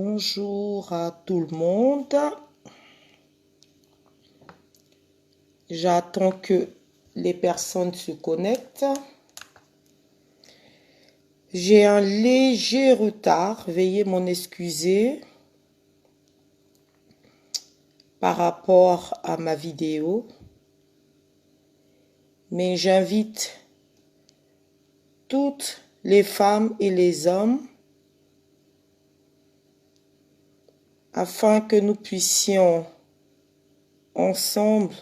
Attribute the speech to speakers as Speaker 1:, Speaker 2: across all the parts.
Speaker 1: Bonjour à tout le monde. J'attends que les personnes se connectent. J'ai un léger retard, veuillez m'en excuser par rapport à ma vidéo. Mais j'invite toutes les femmes et les hommes afin que nous puissions ensemble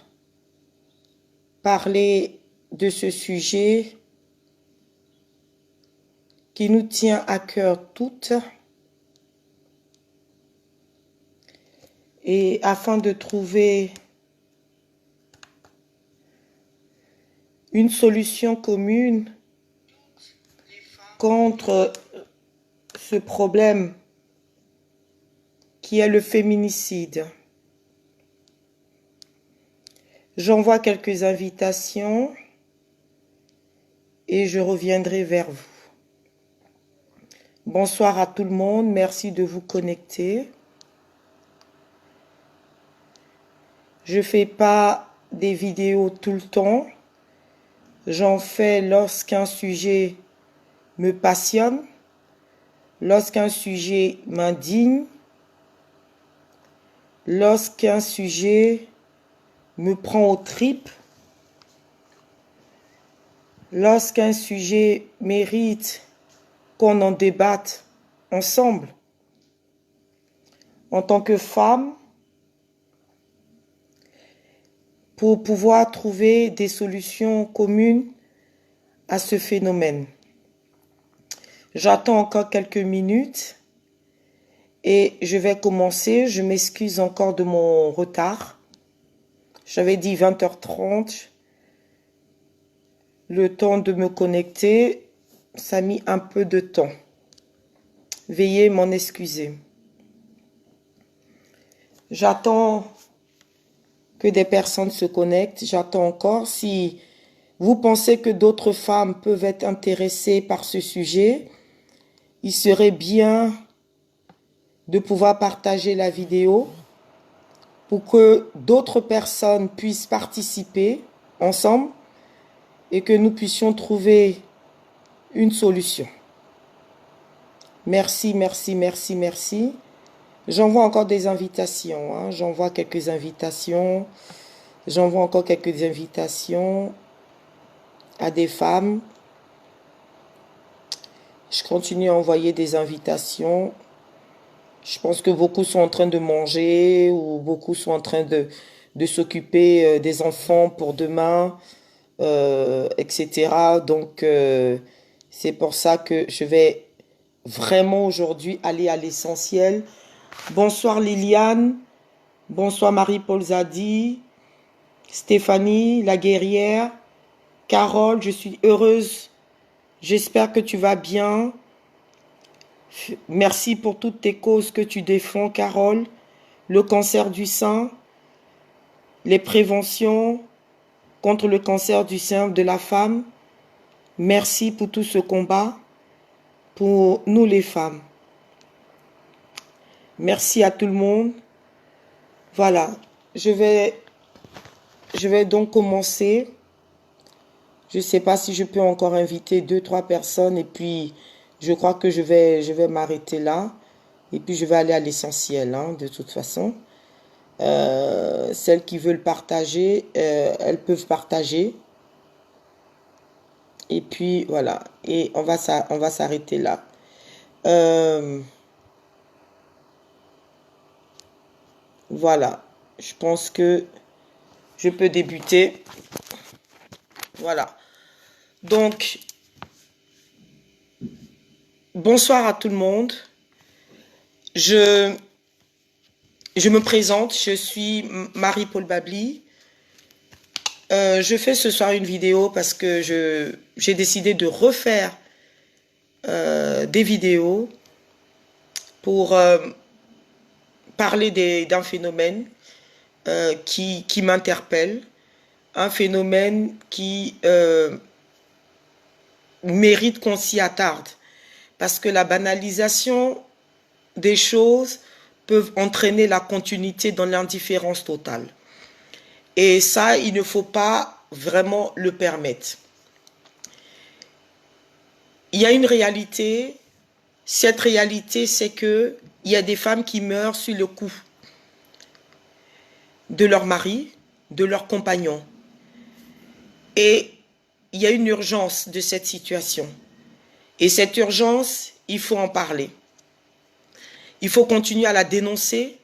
Speaker 1: parler de ce sujet qui nous tient à cœur toutes et afin de trouver une solution commune contre ce problème qui est le féminicide. J'envoie quelques invitations et je reviendrai vers vous. Bonsoir à tout le monde, merci de vous connecter. Je ne fais pas des vidéos tout le temps. J'en fais lorsqu'un sujet me passionne, lorsqu'un sujet m'indigne, lorsqu'un sujet me prend aux tripes, lorsqu'un sujet mérite qu'on en débatte ensemble. En tant que femme, pour pouvoir trouver des solutions communes à ce phénomène. J'attends encore quelques minutes et je vais commencer. Je m'excuse encore de mon retard. J'avais dit 20h30. Le temps de me connecter, ça a mis un peu de temps. Veuillez m'en excuser. J'attends que des personnes se connectent. J'attends encore. Si vous pensez que d'autres femmes peuvent être intéressées par ce sujet, il serait bien de pouvoir partager la vidéo pour que d'autres personnes puissent participer ensemble et que nous puissions trouver une solution. Merci, merci, merci, merci. J'envoie encore des invitations. Hein. J'envoie quelques invitations. J'envoie encore quelques invitations à des femmes. Je continue à envoyer des invitations. Je pense que beaucoup sont en train de manger ou beaucoup sont en train de s'occuper des enfants pour demain, etc. Donc, c'est pour ça que je vais vraiment aujourd'hui aller à l'essentiel. Bonsoir Liliane, bonsoir Marie-Paul Zadi, Stéphanie, la guerrière, Carole, je suis heureuse, j'espère que tu vas bien. Merci pour toutes tes causes que tu défends, Carole. Le cancer du sein, les préventions contre le cancer du sein de la femme. Merci pour tout ce combat pour nous les femmes. Merci à tout le monde. Voilà, je vais donc commencer. Je ne sais pas si je peux encore inviter 2-3 personnes et puis je crois que je vais m'arrêter là et puis je vais aller à l'essentiel hein, de toute façon. Celles qui veulent partager, elles peuvent partager. Et puis voilà, et on va s'arrêter là. Voilà, je pense que je peux débuter. Voilà. Donc, bonsoir à tout le monde. Je me présente, je suis Marie-Paul Babli. Je fais ce soir une vidéo parce que j'ai décidé de refaire des vidéos pour parler d'un phénomène qui m'interpelle, un phénomène qui mérite qu'on s'y attarde. Parce que la banalisation des choses peuvent entraîner la continuité dans l'indifférence totale. Et ça, il ne faut pas vraiment le permettre. Il y a une réalité. Cette réalité, c'est qu'il y a des femmes qui meurent sur le coup de leur mari, de leur compagnon. Et il y a une urgence de cette situation. Et cette urgence, il faut en parler. Il faut continuer à la dénoncer.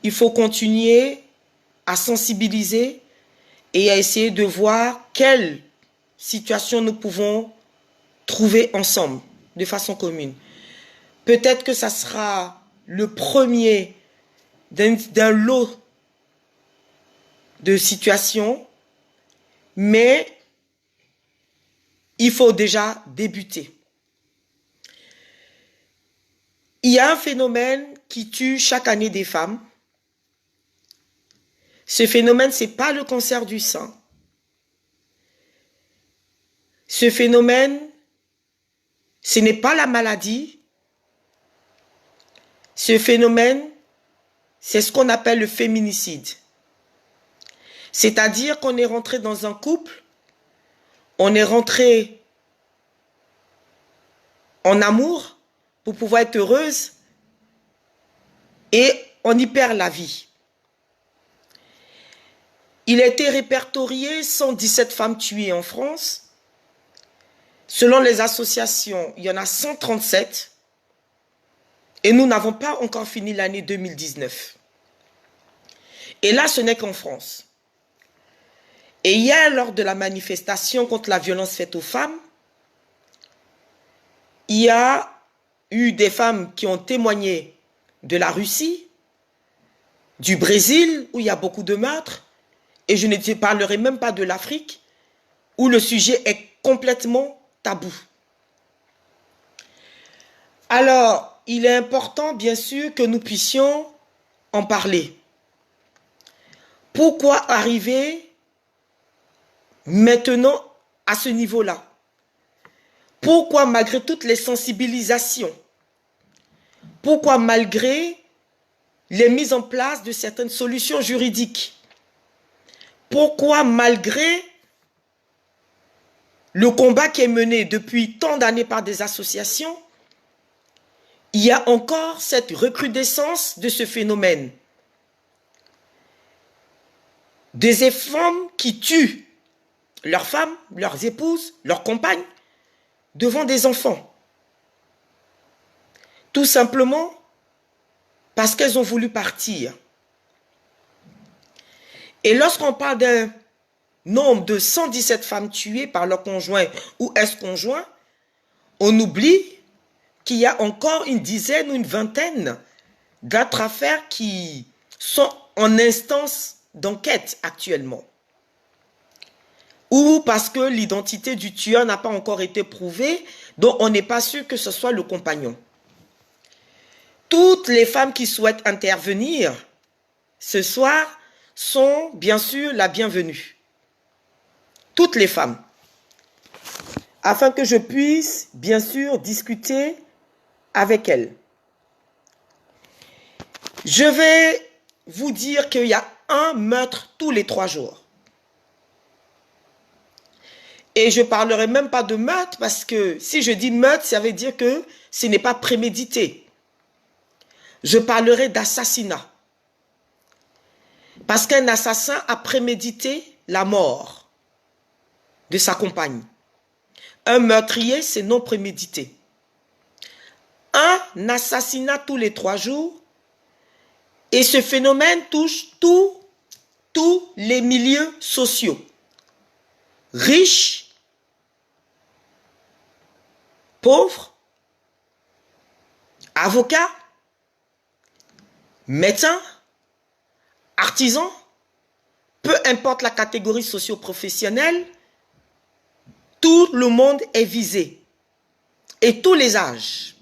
Speaker 1: Il faut continuer à sensibiliser et à essayer de voir quelle situation nous pouvons trouver ensemble, de façon commune. Peut-être que ça sera le premier d'un lot de situations, mais il faut déjà débuter. Il y a un phénomène qui tue chaque année des femmes. Ce phénomène, ce n'est pas le cancer du sein. Ce phénomène, ce n'est pas la maladie. Ce phénomène, c'est ce qu'on appelle le féminicide. C'est-à-dire qu'on est rentré dans un couple, on est rentré en amour pour pouvoir être heureuse et on y perd la vie. Il a été répertorié 117 femmes tuées en France. Selon les associations, il y en a 137. Et nous n'avons pas encore fini l'année 2019. Et là, ce n'est qu'en France. Et hier, lors de la manifestation contre la violence faite aux femmes, il y a eu des femmes qui ont témoigné de la Russie, du Brésil, où il y a beaucoup de meurtres, et je ne parlerai même pas de l'Afrique, où le sujet est complètement tabou. Alors, il est important, bien sûr, que nous puissions en parler. Pourquoi arriver maintenant à ce niveau-là? Pourquoi, malgré toutes les sensibilisations, pourquoi, malgré les mises en place de certaines solutions juridiques, pourquoi, malgré le combat qui est mené depuis tant d'années par des associations, il y a encore cette recrudescence de ce phénomène? Des femmes qui tuent leurs femmes, leurs épouses, leurs compagnes, devant des enfants. Tout simplement parce qu'elles ont voulu partir. Et lorsqu'on parle d'un nombre de 117 femmes tuées par leur conjoint ou ex-conjoint, on oublie qu'il y a encore une dizaine ou une vingtaine d'autres affaires qui sont en instance d'enquête actuellement. Ou parce que l'identité du tueur n'a pas encore été prouvée, donc on n'est pas sûr que ce soit le compagnon. Toutes les femmes qui souhaitent intervenir ce soir sont bien sûr la bienvenue. Toutes les femmes. Afin que je puisse bien sûr discuter avec elles. Je vais vous dire qu'il y a un meurtre tous les 3 jours. Et je ne parlerai même pas de meurtre parce que si je dis meurtre, ça veut dire que ce n'est pas prémédité. Je parlerai d'assassinat. Parce qu'un assassin a prémédité la mort de sa compagne. Un meurtrier, c'est non prémédité. Un assassinat tous les 3 jours. Et ce phénomène touche tous les milieux sociaux. Riches, pauvres, avocats, médecins, artisans, peu importe la catégorie socio-professionnelle, tout le monde est visé. Et tous les âges.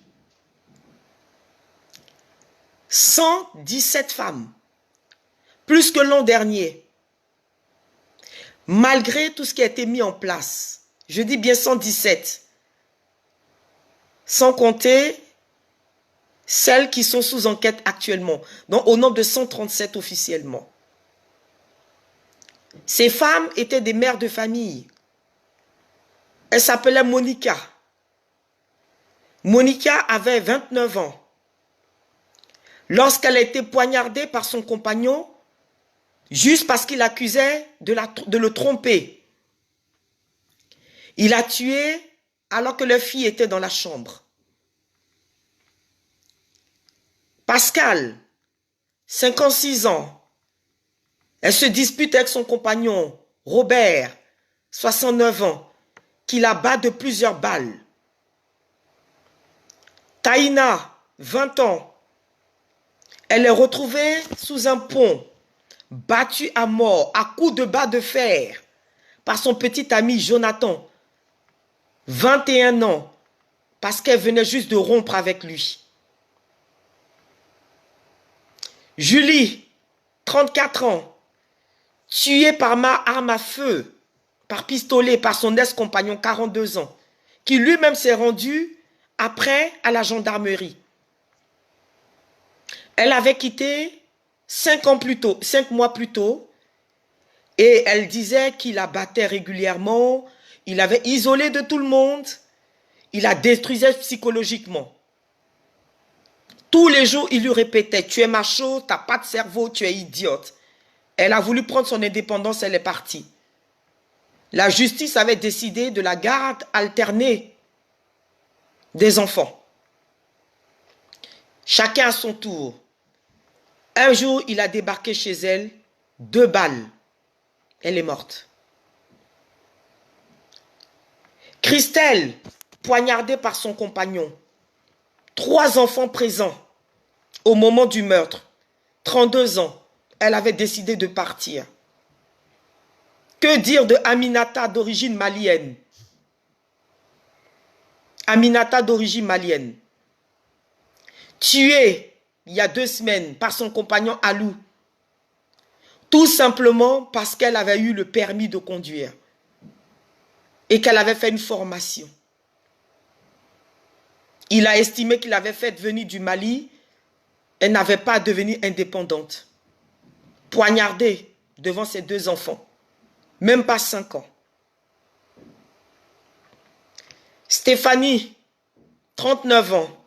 Speaker 1: 117 femmes, plus que l'an dernier, malgré tout ce qui a été mis en place. Je dis bien 117, sans compter Celles qui sont sous enquête actuellement, donc au nombre de 137 officiellement. Ces femmes étaient des mères de famille. Elle s'appelait Monica. Monica avait 29 ans. Lorsqu'elle a été poignardée par son compagnon, juste parce qu'il accusait de le tromper. Il a tué alors que leur fille était dans la chambre. Pascal, 56 ans. Elle se dispute avec son compagnon, Robert, 69 ans, qui la bat de plusieurs balles. Taïna, 20 ans. Elle est retrouvée sous un pont, battue à mort à coups de bas de fer par son petit ami Jonathan, 21 ans, parce qu'elle venait juste de rompre avec lui. Julie, 34 ans, tuée par arme à feu, par pistolet, par son ex-compagnon, 42 ans, qui lui-même s'est rendu après à la gendarmerie. Elle avait quitté 5 mois plus tôt, et elle disait qu'il la battait régulièrement, il l'avait isolée de tout le monde, il la détruisait psychologiquement. Tous les jours, il lui répétait, tu es macho, tu n'as pas de cerveau, tu es idiote. Elle a voulu prendre son indépendance, elle est partie. La justice avait décidé de la garde alternée des enfants. Chacun à son tour. Un jour, il a débarqué chez elle, 2 balles. Elle est morte. Christelle, poignardée par son compagnon. 3 enfants présents au moment du meurtre. 32 ans. Elle avait décidé de partir. Que dire de Aminata d'origine malienne? Aminata d'origine malienne. Tuée il y a 2 semaines par son compagnon Alou. Tout simplement parce qu'elle avait eu le permis de conduire. Et qu'elle avait fait une formation. Il a estimé qu'il avait fait venir du Mali. Elle n'avait pas à devenir indépendante. Poignardée devant ses 2 enfants. Même pas 5 ans. Stéphanie, 39 ans,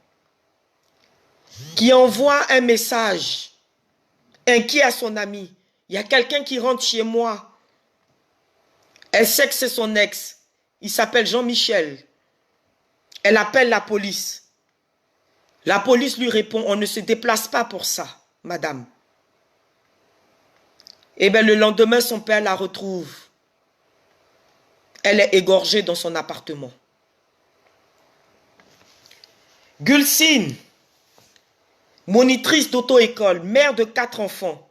Speaker 1: qui envoie un message inquiet à son ami. Il y a quelqu'un qui rentre chez moi. Elle sait que c'est son ex. Il s'appelle Jean-Michel. Elle appelle la police. La police lui répond, on ne se déplace pas pour ça, madame. Et bien le lendemain, son père la retrouve. Elle est égorgée dans son appartement. Gulsine, monitrice d'auto-école, mère de 4 enfants.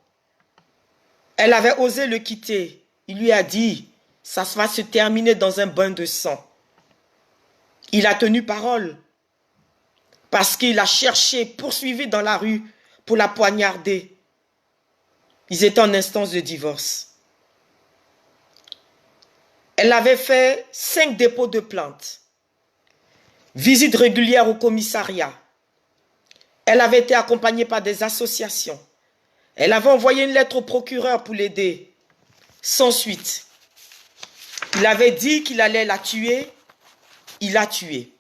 Speaker 1: Elle avait osé le quitter. Il lui a dit, ça va se terminer dans un bain de sang. Il a tenu parole. Parce qu'il a cherché, poursuivi dans la rue pour la poignarder. Ils étaient en instance de divorce. Elle avait fait 5 dépôts de plainte. Visite régulière au commissariat. Elle avait été accompagnée par des associations. Elle avait envoyé une lettre au procureur pour l'aider. Sans suite. Il avait dit qu'il allait la tuer. Il l'a tuée.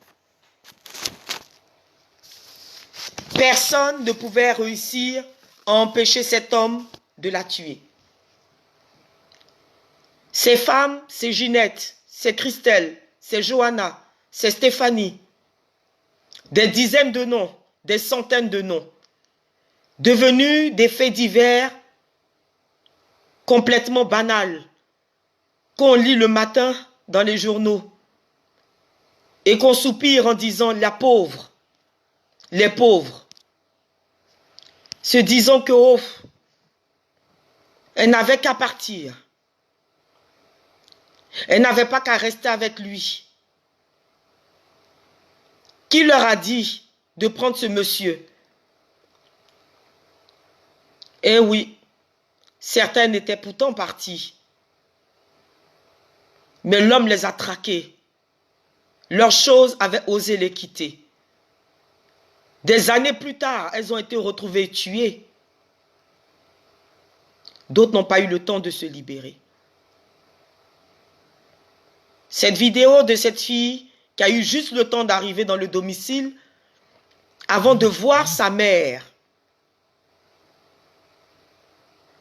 Speaker 1: Personne ne pouvait réussir à empêcher cet homme de la tuer. Ces femmes, c'est Ginette, c'est Christelle, c'est Johanna, c'est Stéphanie. Des dizaines de noms, des centaines de noms. Devenus des faits divers complètement banals qu'on lit le matin dans les journaux et qu'on soupire en disant la pauvre, les pauvres, se disant que oh, elle n'avait qu'à partir. Elle n'avait pas qu'à rester avec lui. Qui leur a dit de prendre ce monsieur? Eh oui, certains étaient pourtant partis. Mais l'homme les a traqués. Leurs choses avaient osé les quitter. Des années plus tard, elles ont été retrouvées tuées. D'autres n'ont pas eu le temps de se libérer. Cette vidéo de cette fille qui a eu juste le temps d'arriver dans le domicile avant de voir sa mère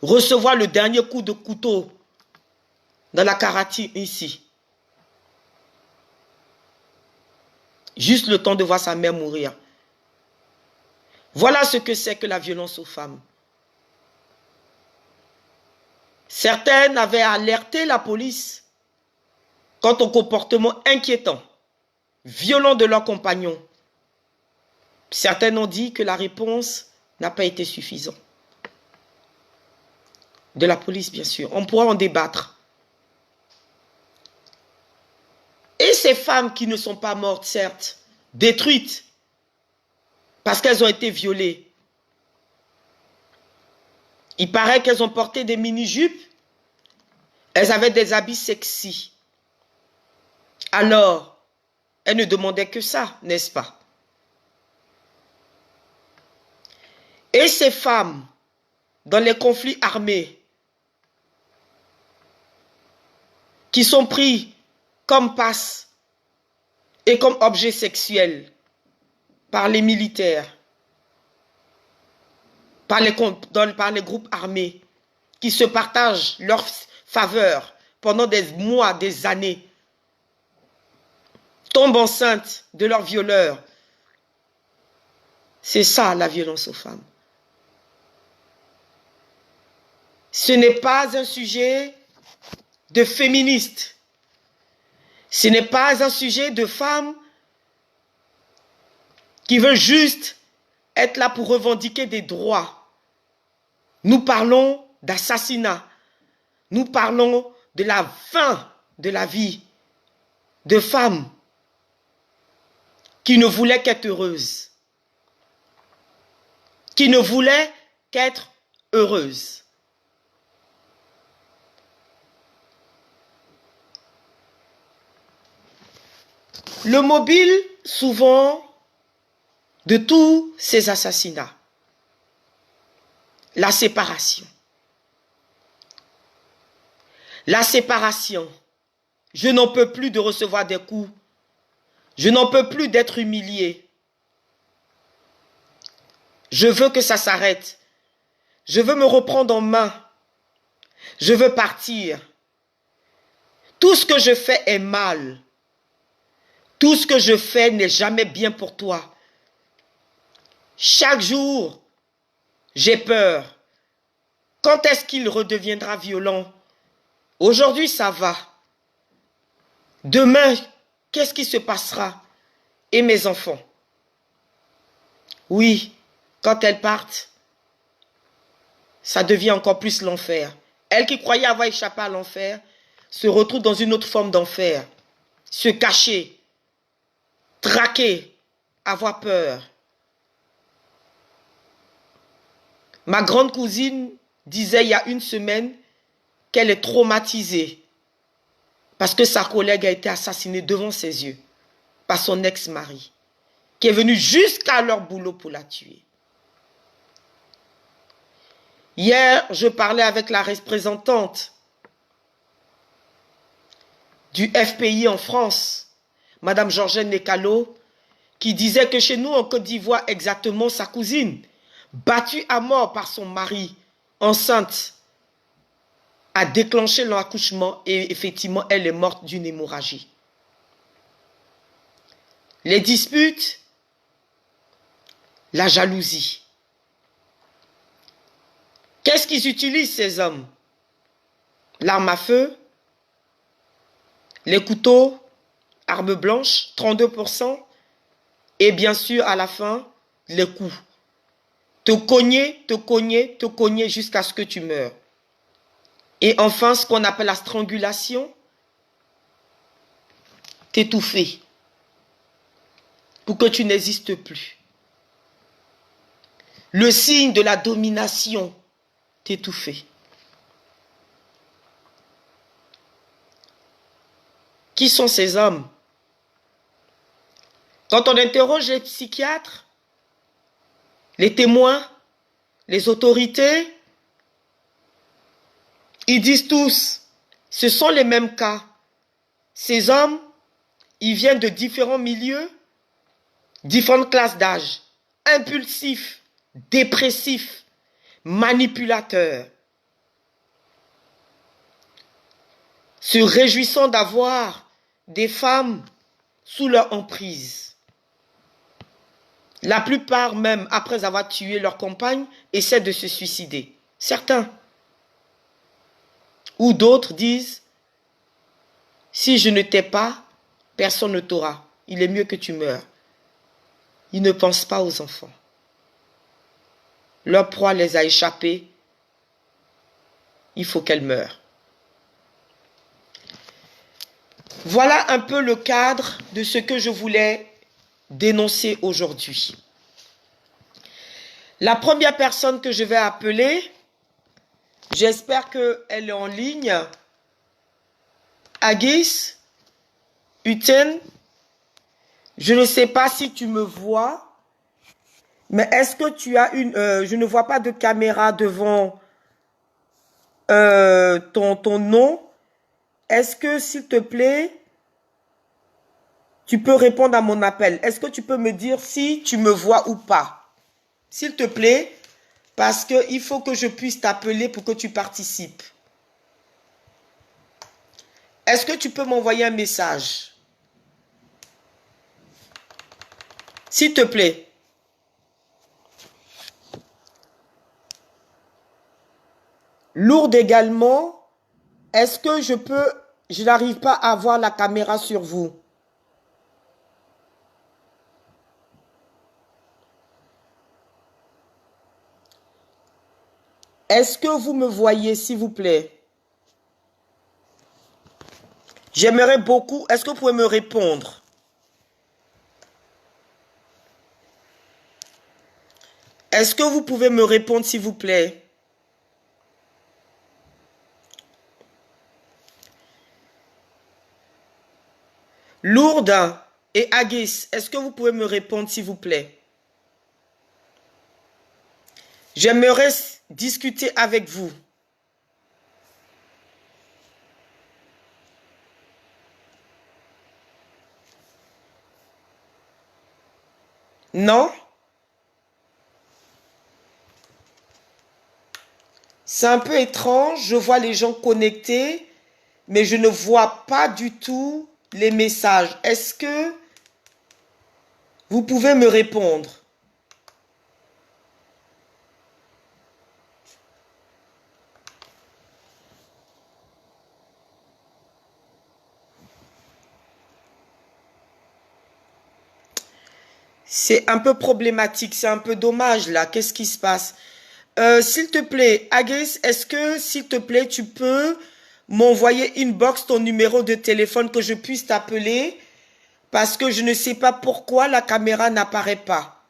Speaker 1: recevoir le dernier coup de couteau dans la caratine ici. Juste le temps de voir sa mère mourir. Voilà ce que c'est que la violence aux femmes. Certaines avaient alerté la police quant au comportement inquiétant, violent de leurs compagnons. Certaines ont dit que la réponse n'a pas été suffisante. De la police, bien sûr. On pourra en débattre. Et ces femmes qui ne sont pas mortes, certes, détruites, parce qu'elles ont été violées. Il paraît qu'elles ont porté des mini-jupes. Elles avaient des habits sexy. Alors, elles ne demandaient que ça, n'est-ce pas? Et ces femmes, dans les conflits armés, qui sont pris comme passe et comme objet sexuel par les militaires, par les groupes armés, qui se partagent leurs faveurs pendant des mois, des années, tombent enceintes de leurs violeurs. C'est ça la violence aux femmes. Ce n'est pas un sujet de féministes. Ce n'est pas un sujet de femmes qui veulent juste être là pour revendiquer des droits. Nous parlons d'assassinat. Nous parlons de la fin de la vie de femmes qui ne voulaient qu'être heureuses. Qui ne voulaient qu'être heureuses. Le mobile, souvent, de tous ces assassinats, la séparation. La séparation. Je n'en peux plus de recevoir des coups. Je n'en peux plus d'être humilié. Je veux que ça s'arrête. Je veux me reprendre en main. Je veux partir. Tout ce que je fais est mal. Tout ce que je fais n'est jamais bien pour toi. Chaque jour, j'ai peur. Quand est-ce qu'il redeviendra violent? Aujourd'hui, ça va. Demain, qu'est-ce qui se passera? Et mes enfants? Oui, quand elles partent, ça devient encore plus l'enfer. Elle qui croyait avoir échappé à l'enfer se retrouve dans une autre forme d'enfer. Se cacher, traquer, avoir peur. Ma grande cousine disait il y a une semaine qu'elle est traumatisée parce que sa collègue a été assassinée devant ses yeux par son ex-mari, qui est venu jusqu'à leur boulot pour la tuer. Hier, je parlais avec la représentante du FPI en France, Madame Georgette Nekalo, qui disait que chez nous, en Côte d'Ivoire, exactement, sa cousine, battue à mort par son mari, enceinte, a déclenché l'accouchement et effectivement, elle est morte d'une hémorragie. Les disputes, la jalousie. Qu'est-ce qu'ils utilisent, ces hommes? L'arme à feu, les couteaux, armes blanches, 32%, et bien sûr, à la fin, les coups. Te cogner, te cogner, te cogner jusqu'à ce que tu meurs. Et enfin, ce qu'on appelle la strangulation, t'étouffer pour que tu n'existes plus. Le signe de la domination, t'étouffer. Qui sont ces hommes? Quand on interroge les psychiatres, Les témoins, les autorités, ils disent tous, ce sont les mêmes cas. Ces hommes, ils viennent de différents milieux, différentes classes d'âge, impulsifs, dépressifs, manipulateurs, se réjouissant d'avoir des femmes sous leur emprise. La plupart même, après avoir tué leur compagne, essaient de se suicider. Certains. Ou d'autres disent, si je ne t'ai pas, personne ne t'aura. Il est mieux que tu meurs. Ils ne pensent pas aux enfants. Leur proie les a échappés. Il faut qu'elle meure. Voilà un peu le cadre de ce que je voulais dénoncer aujourd'hui. La première personne que je vais appeler, j'espère qu'elle est en ligne. Agis, Uten, je ne sais pas si tu me vois, mais est-ce que tu as une... je ne vois pas de caméra devant ton nom. Est-ce que, s'il te plaît, tu peux répondre à mon appel? Est-ce que tu peux me dire si tu me vois ou pas? S'il te plaît, parce qu'il faut que je puisse t'appeler pour que tu participes. Est-ce que tu peux m'envoyer un message? S'il te plaît. Lourde également. Est-ce que je n'arrive pas à voir la caméra sur vous? Est-ce que vous me voyez, s'il vous plaît? J'aimerais beaucoup. Est-ce que vous pouvez me répondre? Est-ce que vous pouvez me répondre, s'il vous plaît? Lourde et Agis, est-ce que vous pouvez me répondre, s'il vous plaît? J'aimerais discuter avec vous. Non? C'est un peu étrange, je vois les gens connectés, mais je ne vois pas du tout les messages. Est-ce que vous pouvez me répondre? C'est un peu problématique, c'est un peu dommage là. Qu'est-ce qui se passe? S'il te plaît, Agis, est-ce que, s'il te plaît, tu peux m'envoyer inbox ton numéro de téléphone que je puisse t'appeler? Parce que je ne sais pas pourquoi la caméra n'apparaît pas.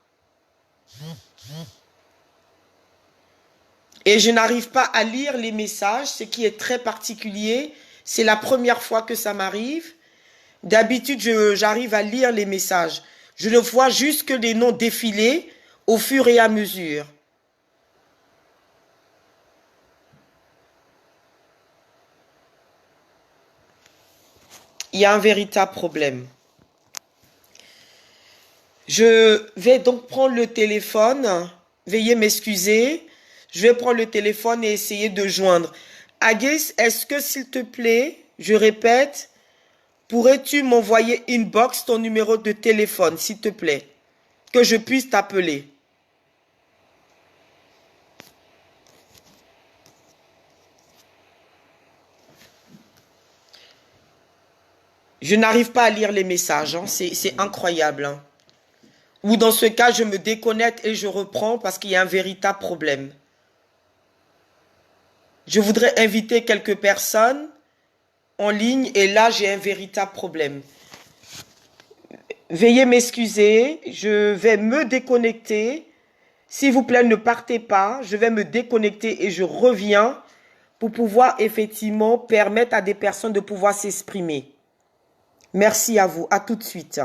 Speaker 1: Et je n'arrive pas à lire les messages, ce qui est très particulier. C'est la première fois que ça m'arrive. D'habitude, j'arrive à lire les messages. Je ne vois juste que les noms défiler au fur et à mesure. Il y a un véritable problème. Je vais donc prendre le téléphone. Veuillez m'excuser. Je vais prendre le téléphone et essayer de joindre. Agis, est-ce que, s'il te plaît, je répète, pourrais-tu m'envoyer inbox ton numéro de téléphone, s'il te plaît, que je puisse t'appeler? Je n'arrive pas à lire les messages, hein. C'est incroyable. Hein. Ou dans ce cas, je me déconnecte et je reprends parce qu'il y a un véritable problème. Je voudrais inviter quelques personnes en ligne et là, j'ai un véritable problème. Veuillez m'excuser, je vais me déconnecter. S'il vous plaît, ne partez pas. Je vais me déconnecter et je reviens pour pouvoir effectivement permettre à des personnes de pouvoir s'exprimer. Merci à vous. À tout de suite.